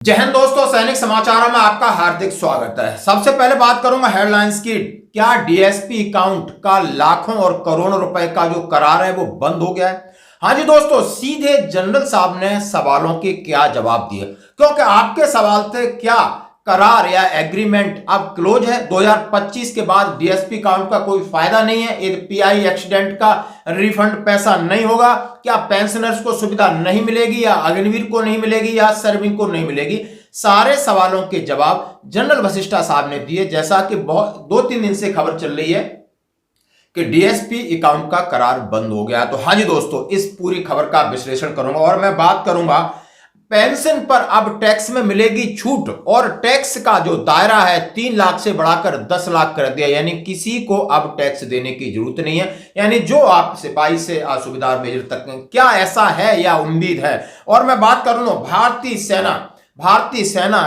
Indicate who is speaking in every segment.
Speaker 1: जय हिंद दोस्तों, सैनिक समाचारों में आपका हार्दिक स्वागत है। सबसे पहले बात करूंगा हेडलाइंस की। क्या डीएसपी अकाउंट का लाखों और करोड़ों रुपए का जो करार है वो बंद हो गया है? हाँ जी दोस्तों, सीधे जनरल साहब ने सवालों के क्या जवाब दिए, क्योंकि आपके सवाल थे क्या करार या एग्रीमेंट अब क्लोज है, 2025 के बाद डीएसपी अकाउंट का कोई फायदा नहीं है, यदि पीआई एक्सीडेंट का रिफंड पैसा नहीं होगा, क्या पेंशनर्स को सुविधा नहीं मिलेगी या अग्निवीर को नहीं मिलेगी या सर्विंग को नहीं मिलेगी। सारे सवालों के जवाब जनरल वशिष्ठा साहब ने दिए। जैसा कि बहुत 2-3 दिन से खबर चल रही है कि डीएसपी अकाउंट का करार बंद हो गया। तो हाँ जी दोस्तों, इस पूरी खबर का विश्लेषण करूंगा और मैं बात करूंगा पेंशन पर अब टैक्स में मिलेगी छूट, और टैक्स का जो दायरा है 3 लाख से बढ़ाकर 10 लाख कर दिया, यानी किसी को अब टैक्स देने की जरूरत नहीं है। यानी जो आप सिपाही से सूबेदार मेजर तक, क्या ऐसा है या उम्मीद है। और मैं बात करूंगा भारतीय सेना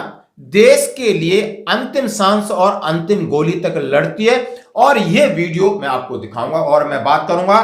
Speaker 1: देश के लिए अंतिम सांस और अंतिम गोली तक लड़ती है, और यह वीडियो मैं आपको दिखाऊंगा। और मैं बात करूंगा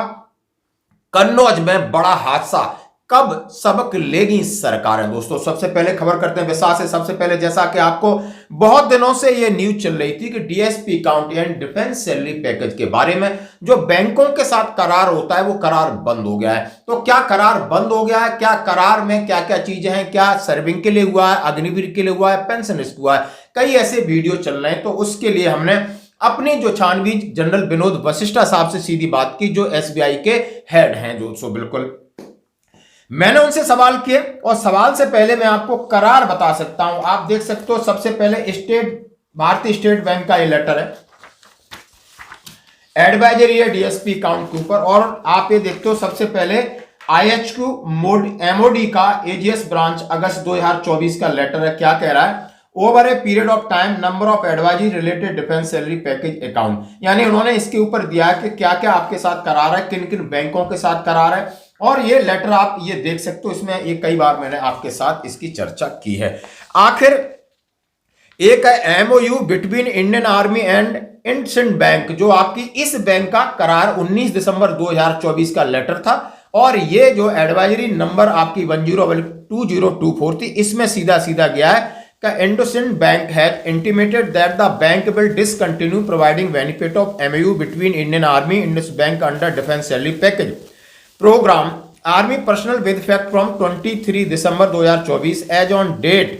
Speaker 1: कन्नौज में बड़ा हादसा, कब सबक लेगी सरकारें। दोस्तों सबसे पहले खबर करते हैं विस्तार से। सबसे पहले जैसा कि आपको बहुत दिनों से यह न्यूज चल रही थी कि DSP account and defence salary package के बारे में जो बैंकों के साथ करार होता है वो करार बंद हो गया है। तो क्या करार बंद हो गया है? क्या करार में क्या क्या चीजें हैं? क्या सर्विंग के लिए हुआ है, अग्निवीर के लिए हुआ है, पेंशनिस्ट हुआ है? कई ऐसे वीडियो चल रहे हैं। तो उसके लिए हमने अपनी जो छानबीन जनरल विनोद वशिष्ठा साहब से सीधी बात की, जो एसबीआई के हेड हैं। दोस्तों बिल्कुल मैंने उनसे सवाल किए, और सवाल से पहले मैं आपको करार बता सकता हूं। आप देख सकते हो, सबसे पहले भारतीय स्टेट बैंक का ये लेटर है, एडवाइजरी है डीएसपी अकाउंट के ऊपर। और आप ये देखते हो सबसे पहले आईएचक्यू एमओडी का एजीएस ब्रांच अगस्त 2024 का लेटर है। क्या कह रहा है? Over a period of time number of advisory related defence salary package account, यानी उन्होंने इसके ऊपर दिया है कि क्या क्या आपके साथ करार है, किन किन बैंकों के साथ करार है। और ये लेटर आप ये देख सकते हो, इसमें ये कई बार मैंने आपके साथ इसकी चर्चा की है। आखिर एक है MOU between Indian army and IndusInd bank, जो आपकी इस बैंक का करार 19 दिसंबर 2024 का लेटर था। और ये जो एडवाइजरी नंबर आपकी 10/2024 थी, इसमें सीधा सीधा गया है का IndusInd bank has intimated that the bank will discontinue providing benefit of MOU between Indian army Indus bank under defence salary package programme army personnel with effect from 23 December 2024 as on date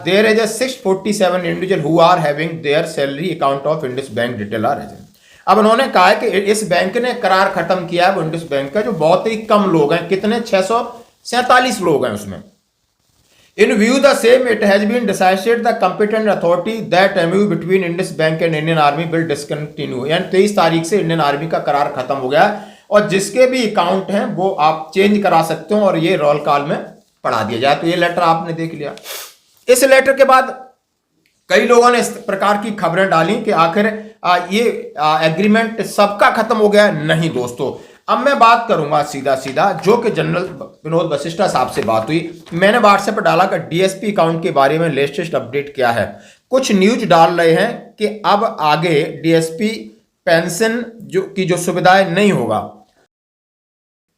Speaker 1: there is 647 individual who are having their salary account of Indus bank detail are agent. अब उन्होंने कहा है कि इस bank ने करार खत्म किया है इंडस बैंक का, जो बहुत ही कम लोग हैं। कितने? 647 लोग हैं उसमें। In view the same, it has been decided the competent authority that MOU between Indus Bank and Indian Army will discontinue। यानी 23 तारीख से इंडियन आर्मी का करार खत्म हो गया है, और जिसके भी अकाउंट हैं वो आप चेंज करा सकते हो और ये रोल कॉल में पढ़ा दिया जाए। तो ये लेटर आपने देख लिया। इस लेटर के बाद कई लोगों ने इस प्रकार की खबरें डाली कि आखिर ये एग्रीमेंट सबका खत्म हो गया। नहीं दोस्तों, अब मैं बात करूंगा सीधा सीधा, जो कि जनरल विनोद वशिष्ठा साहब से बात हुई। मैंने व्हाट्सएप पर डाला कि डीएसपी अकाउंट के बारे में लेटेस्ट अपडेट क्या है। कुछ न्यूज डाल रहे हैं कि अब आगे डीएसपी पेंशन जो सुविधाएं नहीं होगा।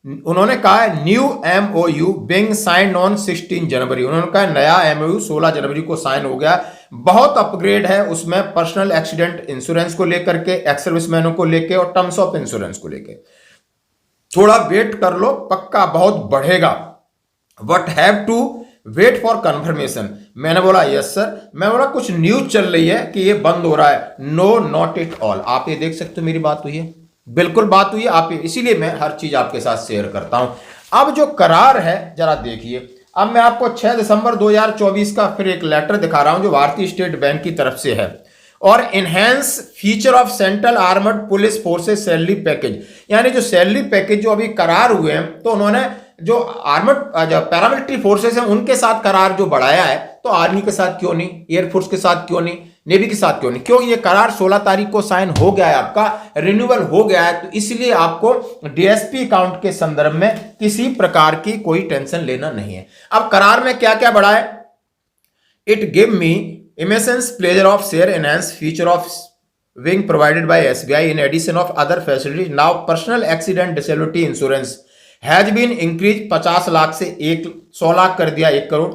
Speaker 1: उन्होंने कहा है new MOU being signed on 16 जनवरी। उन्होंने कहा नया एमओयू 16 जनवरी को साइन हो गया। बहुत अपग्रेड है उसमें, पर्सनल एक्सीडेंट इंश्योरेंस को लेकर के, एक्स सर्विसमैनों को लेकर और टर्म्स ऑफ इंश्योरेंस को लेकर। थोड़ा वेट कर लो, पक्का बहुत बढ़ेगा। What have to wait for confirmation. मैंने बोला यस सर। मैं बोला कुछ न्यूज चल रही है कि ये बंद हो रहा है। No not it all. आप ये देख सकते हो, मेरी बात हुई है, बिल्कुल बात हुई है आप, इसीलिए मैं हर चीज आपके साथ शेयर करता हूं। अब जो करार है जरा देखिए। अब मैं आपको 6 दिसंबर 2024 का फिर एक लेटर दिखा रहा हूं, जो भारतीय स्टेट बैंक की तरफ से है। और enhance feature of central armoured police forces salary package, यानी जो सैलरी पैकेज जो अभी करार हुए हैं, तो उन्होंने जो आर्मर्ड जो पैरामिलिट्री फोर्सेस हैं उनके साथ करार जो बढ़ाया है, तो आर्मी के साथ क्यों नहीं, एयरफोर्स के साथ क्यों नहीं, नेवी के साथ क्यों नहीं? क्यों? ये करार 16 तारीख को साइन हो गया है, आपका रिन्यूअल हो गया है। तो इसलिए आपको डीएसपी अकाउंट के संदर्भ में किसी प्रकार की कोई टेंशन लेना नहीं है। अब करार में क्या क्या बढ़ा है? It give me immense pleasure of share enhanced feature of wing provided by SBI in addition of other facilities. Now personal accident disability insurance has been increased 50 lakh से 100 लाख कर दिया 1 crore.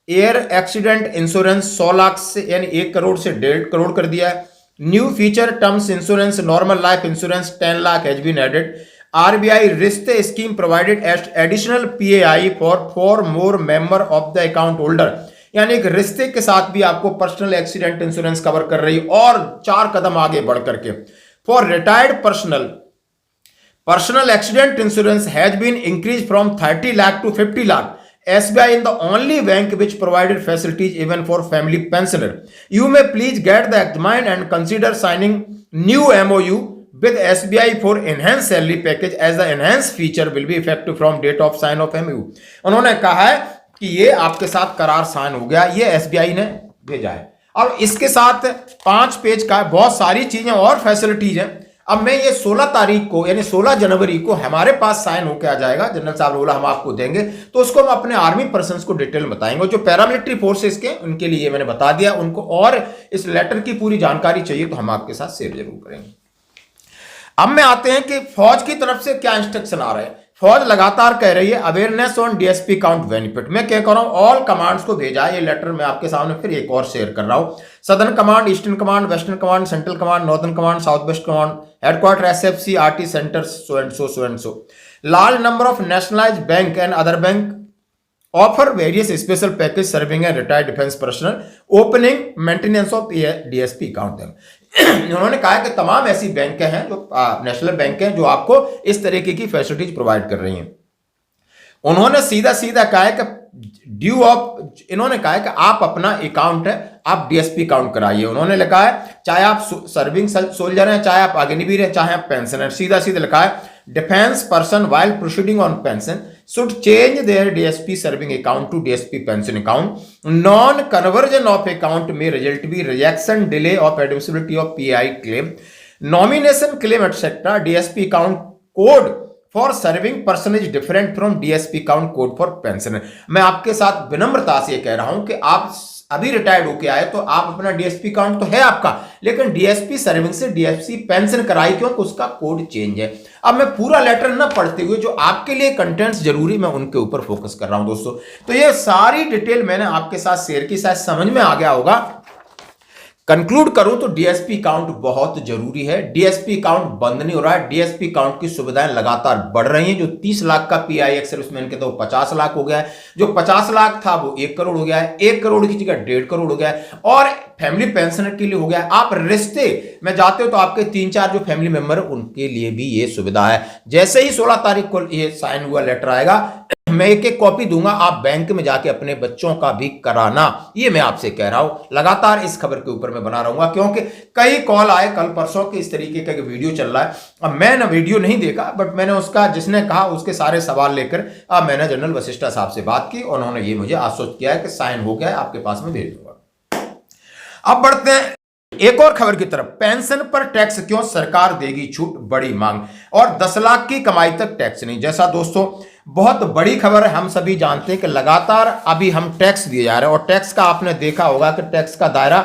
Speaker 1: Air accident insurance 100 lakh से यानी 1 करोड़ से 1.5 करोड़ कर दिया है। New feature terms insurance normal life insurance 10 lakh has been added. RBI रिश्ते scheme provided additional पीएआई for more member of the account holder, यानी एक रिश्ते के साथ भी आपको पर्सनल एक्सीडेंट इंश्योरेंस कवर कर रही और 4 कदम आगे बढ़ करके। For retired personal accident insurance has been increase from 30 lakh to 50 lakh. SBI in the only bank which provided facilities even for family pensioner. You may please get the examined and consider signing new MOU with SBI for enhanced salary package as the enhanced feature will be effective from date of sign of MOU. उन्होंने कहा है कि ये आपके साथ करार sign हो गया, ये SBI ने भेजा है। और इसके साथ 5 पेज का बहुत सारी चीजें और फैसिलिटीज हैं। अब मैं ये 16 तारीख को यानी 16 जनवरी को हमारे पास साइन होकर आ जाएगा, जनरल साहब बोला हम आपको देंगे, तो उसको हम अपने आर्मी पर्सन्स को डिटेल बताएंगे। जो पैरामिलिट्री फोर्सेस के उनके लिए मैंने बता दिया, उनको और इस लेटर की पूरी जानकारी चाहिए तो हम आपके साथ शेयर जरूर करेंगे। अब में आते हैं कि फौज की तरफ से क्या इंस्ट्रक्शन आ रहे हैं। फौज लगातार कह रही है awareness on DSP count benefit. मैं क्या कर रहा हूं, ऑल कमांड्स को भेजा है ये लेटर मैं आपके सामने फिर एक और शेयर कर रहा हूं। Southern command, eastern command, western command, central command, northern command, south west command, headquarter SFC, RT centre, so and so. Large number of nationalised bank and other bank offer various special package serving and retired defence personnel opening maintenance of DSP account. उन्होंने कहा कि तमाम ऐसी bank हैं जो national bank हैं जो आपको इस तरीके की फैसिलिटीज प्रोवाइड कर रही हैं। उन्होंने सीधा सीधा कहा है कि ड्यू ऑफ, इन्होंने कहा है कि आप अपना अकाउंट है आप डीएसपी अकाउंट कराइए। उन्होंने लिखा है चाहे आप सर्विंग सोल्जर हैं, चाहे आप अग्निवीर हैं, चाहे आप पेंशनर, सीधा सीधा लिखा है defence person while proceeding on pension should change their DSP serving account to DSP pension account. Non-conversion of account may result be rejection, delay of admissibility of PI claim, nomination claim, etc. DSP account code for serving person is different from DSP account code for pensioner. मैं आपके साथ विनम्रता से कह रहा हूं कि आप अभी रिटायर्ड होके आए तो आप अपना डीएसपी अकाउंट तो है आपका, लेकिन डीएसपी सर्विंग से डीएसपी पेंशन कराई क्योंकि उसका कोड चेंज है। अब मैं पूरा लेटर ना पढ़ते हुए जो आपके लिए कंटेंट्स जरूरी मैं उनके ऊपर फोकस कर रहा हूं दोस्तों। तो ये सारी डिटेल मैंने आपके साथ शेयर की, शायद समझ में आ गया होगा। कंक्लूड करूं तो डीएसपी अकाउंट बहुत जरूरी है। डीएसपी अकाउंट बंद नहीं हो रहा है, डीएसपी अकाउंट की सुविधाएं लगातार बढ़ रही हैं। जो 30 लाख का पीआई सर्विसमैन के तो 50 लाख हो गया है, जो 50 लाख था वो 1 करोड़ हो गया है, 1 करोड़ की जगह 1.5 करोड़ हो गया है, और फैमिली पेंशनर के लिए हो गया है। आप रिश्ते में जाते हो तो आपके 3-4 जो फैमिली मेंबर है उनके लिए भी ये सुविधा है। जैसे ही 16 तारीख को ये साइन हुआ लेटर आएगा मैं एक कॉपी दूंगा, आप बैंक में जाके अपने बच्चों का भी कराना, ये मैं आपसे कह रहा हूं। लगातार इस खबर के ऊपर मैं बना रहूंगा क्योंकि कई कॉल आए कल परसों के इस तरीके का वीडियो चल रहा है। अब मैंने वीडियो नहीं देखा बट मैंने उसका जिसने कहा उसके सारे सवाल लेकर अब मैंने जनरल वशिष्ठा साहब से बात की, उन्होंने ये मुझे आश्वस्त किया है कि साइन हो गया है, आपके पास में भेज दूंगा। अब बढ़ते हैं एक और खबर की तरफ। पेंशन पर टैक्स क्यों, सरकार देगी छूट, बड़ी मांग, और 10 लाख की कमाई तक टैक्स नहीं। जैसा दोस्तों बहुत बड़ी खबर है, हम सभी जानते हैं कि लगातार अभी हम टैक्स दिए जा रहे हैं और टैक्स का आपने देखा होगा कि टैक्स का दायरा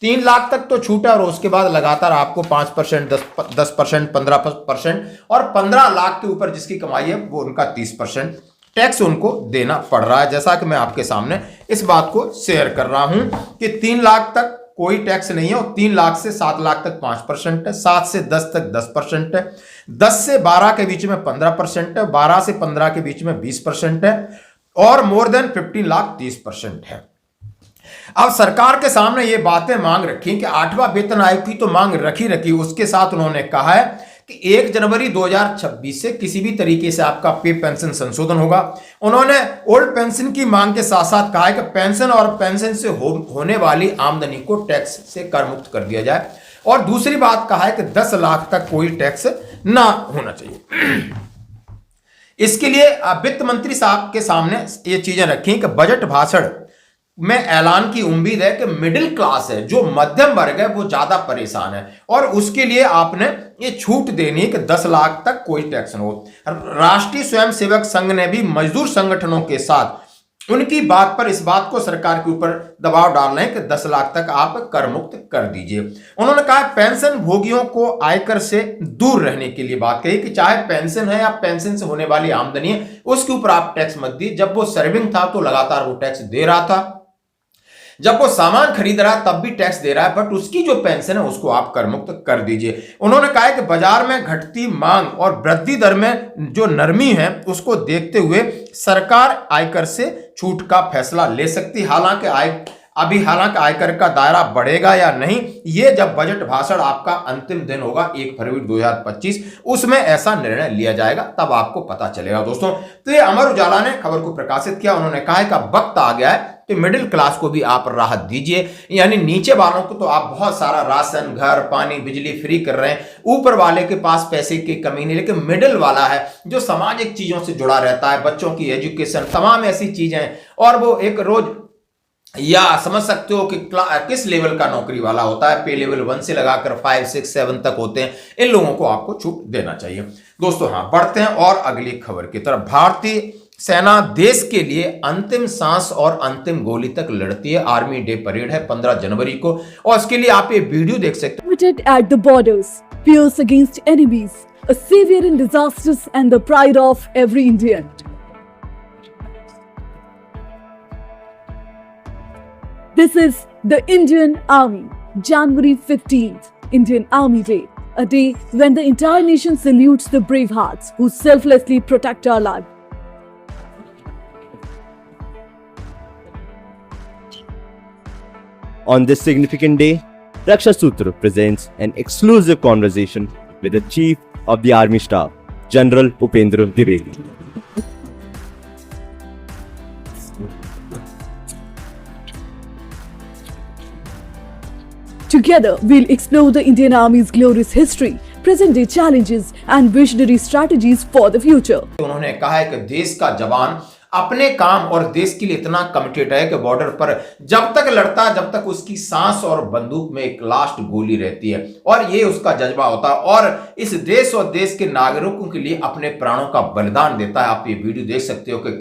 Speaker 1: 3 लाख तक तो छूटा और उसके बाद लगातार आपको 5%, 10%, 15% और 15 लाख के ऊपर जिसकी कमाई है वो उनका 30% टैक्स उनको देना पड़ रहा है। जैसा कि मैं आपके सामने इस बात को शेयर कर रहा हूं कि 3 लाख तक कोई टैक्स नहीं है और 3 लाख से 7 लाख तक 5% है, 7 से 10 तक 10% है, 10 से 12 के बीच में 15% है, 12 से 15 के बीच में 20% है और मोर देन 15 लाख 30% है। अब सरकार के सामने ये बातें मांग रखी कि 8वां वेतन आयोग की तो मांग रखी, उसके साथ उन्होंने कहा है कि 1 जनवरी 2026 से किसी भी तरीके से आपका पे पेंशन संशोधन होगा। उन्होंने ओल्ड पेंशन की मांग के साथ साथ कहा है कि पेंशन और पेंशन से होने वाली आमदनी को टैक्स से कर मुक्त कर दिया जाए और दूसरी बात कहा है कि 10 लाख तक कोई टैक्स ना होना चाहिए। इसके लिए वित्त मंत्री साहब के सामने ये चीजें रखी कि बजट भाषण में ऐलान की उम्मीद है कि मिडिल क्लास है, जो मध्यम वर्ग है वो ज्यादा परेशान है और उसके लिए आपने ये छूट देनी है कि 10 लाख तक कोई टैक्स न हो। राष्ट्रीय स्वयंसेवक संघ ने भी मजदूर संगठनों के साथ उनकी बात पर इस बात को सरकार के ऊपर दबाव डालना है कि 10 लाख तक आप कर मुक्त कर दीजिए। उन्होंने कहा पेंशन भोगियों को आयकर से दूर रहने के लिए बात कही कि चाहे पेंशन है या पेंशन से होने वाली आमदनी है उसके ऊपर आप टैक्स मत दिए। जब वो सर्विंग था तो लगातार वो टैक्स दे रहा था जब वो सामान खरीद रहा है तब भी टैक्स दे रहा है, बट उसकी जो पेंशन है उसको आप कर मुक्त कर दीजिए। उन्होंने कहा है कि बाजार में घटती मांग और वृद्धि दर में जो नरमी है उसको देखते हुए सरकार आयकर से छूट का फैसला ले सकती। हालांकि आयकर का दायरा बढ़ेगा या नहीं, ये जब बजट भाषण आपका अंतिम दिन होगा 1 फरवरी 2025, उसमें ऐसा निर्णय लिया जाएगा, तब आपको पता चलेगा दोस्तों। तो ये अमर उजाला ने खबर को प्रकाशित किया। उन्होंने कहा है कि अब वक्त आ गया है कि मिडिल क्लास को भी आप राहत दीजिए, यानी नीचे वालों को तो आप बहुत सारा राशन, घर, पानी, बिजली फ्री कर रहे हैं, ऊपर वाले के पास पैसे की कमी नहीं, लेकिन मिडिल वाला है जो सामाजिक चीजों से जुड़ा रहता है, बच्चों की एजुकेशन, तमाम ऐसी चीजें, और वो एक रोज, या समझ सकते हो कि किस लेवल का नौकरी वाला होता है, पे लेवल 1 से लगाकर 5, 6, 7 तक होते हैं, इन लोगों को आपको छूट देना चाहिए दोस्तों। हाँ, बढ़ते हैं और अगली खबर की तरफ। भारतीय सेना देश के लिए अंतिम सांस और अंतिम गोली तक लड़ती है। आर्मी डे परेड है 15 जनवरी को, और इसके लिए आप ये वीडियो देख सकते हैं।
Speaker 2: At the borders, fierce against enemies, a savior in disasters and the pride of every Indian. This is the Indian Army, January 15th, Indian Army Day, a day when the entire nation salutes the brave hearts who selflessly protect our lives.
Speaker 3: On this significant day, Raksha Sutra presents an exclusive conversation with the Chief of the Army Staff, General Upendra Dwivedi.
Speaker 2: Together, we'll explore the Indian Army's glorious history, present-day challenges, and visionary strategies for the future.
Speaker 1: उन्होंने कहा है कि देश का जवान अपने काम और देश के लिए इतना कमिटेड है कि बॉर्डर पर जब तक लड़ता है, जब तक उसकी सांस और बंदूक में एक लास्ट गोली रहती है, और ये उसका जज्बा होता है, और इस देश और देश के नागरिकों के लिए अपने प्राणों का बलिदान देता है। आप ये वीडियो देख सकते हो कि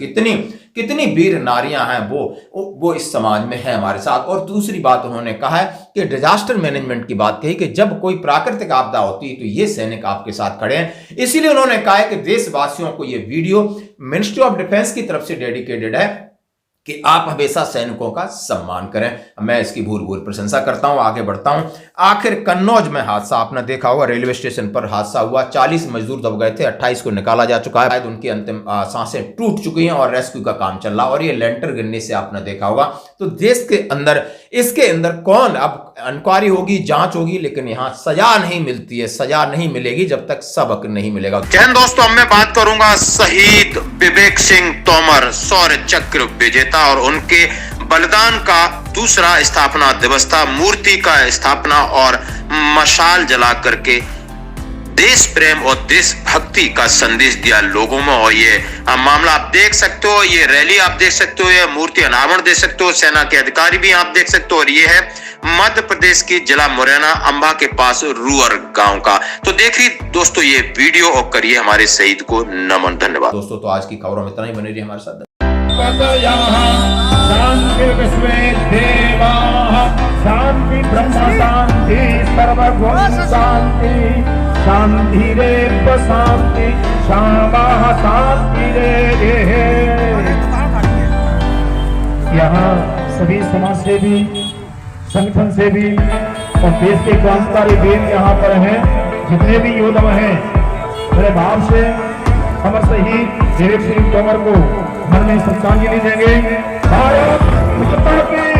Speaker 1: कितनी वीर नारियां हैं वो इस समाज में है हमारे साथ। और दूसरी बात उन्होंने कहा है कि डिजास्टर मैनेजमेंट की बात कही कि जब कोई प्राकृतिक आपदा होती है तो ये सैनिक आपके साथ खड़े हैं। इसीलिए उन्होंने कहा है कि देशवासियों को ये वीडियो मिनिस्ट्री ऑफ डिफेंस की तरफ से डेडिकेटेड है कि आप हमेशा सैनिकों का सम्मान करें। मैं इसकी भूर प्रशंसा करता हूं। आगे बढ़ता हूं। आखिर कन्नौज में हादसा आपने देखा होगा, रेलवे स्टेशन पर हादसा हुआ, 40 मजदूर दब गए थे, 28 को निकाला जा चुका है, उनकी अंतिम सांसें टूट चुकी हैं और रेस्क्यू का काम चल रहा है। और ये लेंटर गिरने से आपने देखा होगा। तो देश के अंदर इसके अंदर कौन, अब इंक्वायरी होगी, जांच होगी, लेकिन यहां सजा नहीं मिलती है, सजा नहीं मिलेगी जब तक सबक नहीं मिलेगा।
Speaker 4: जैन दोस्तों, अब मैं बात करूंगा शहीद विवेक सिंह तोमर शौर्य चक्र विजेता और उनके बलिदान का दूसरा स्थापना दिवस था। मूर्ति का स्थापना और मशाल जला करके देश प्रेम और देशभक्ति का संदेश दिया लोगों में। और ये मामला आप देख सकते हो, ये रैली आप देख सकते हो, ये मूर्ति अनावरण देख सकते हो, सेना के अधिकारी भी आप देख सकते हो। और ये है मध्य प्रदेश की जिला मुरैना अंबा के पास रूअर गांव का। तो देखिए दोस्तों ये वीडियो और करिए हमारे शहीद को नमन। धन्यवाद
Speaker 1: दोस्तों। तो आज की खबरों में इतना ही, बने रहिए हमारे साथ।
Speaker 5: शांति ब्रह्म शांति सर्वभूत शांति शांति रेव शांति श्यामा शांति रे। यहाँ सभी समाज सेवी, संगठन सेवी और देश के क्रांतिकारी वीर यहाँ पर हैं। जितने भी योद्धा हैं, मेरे भाव से अमर शहीद विवेक सिंह तोमर को मन में श्रद्धांजलि देंगे। भारत माता की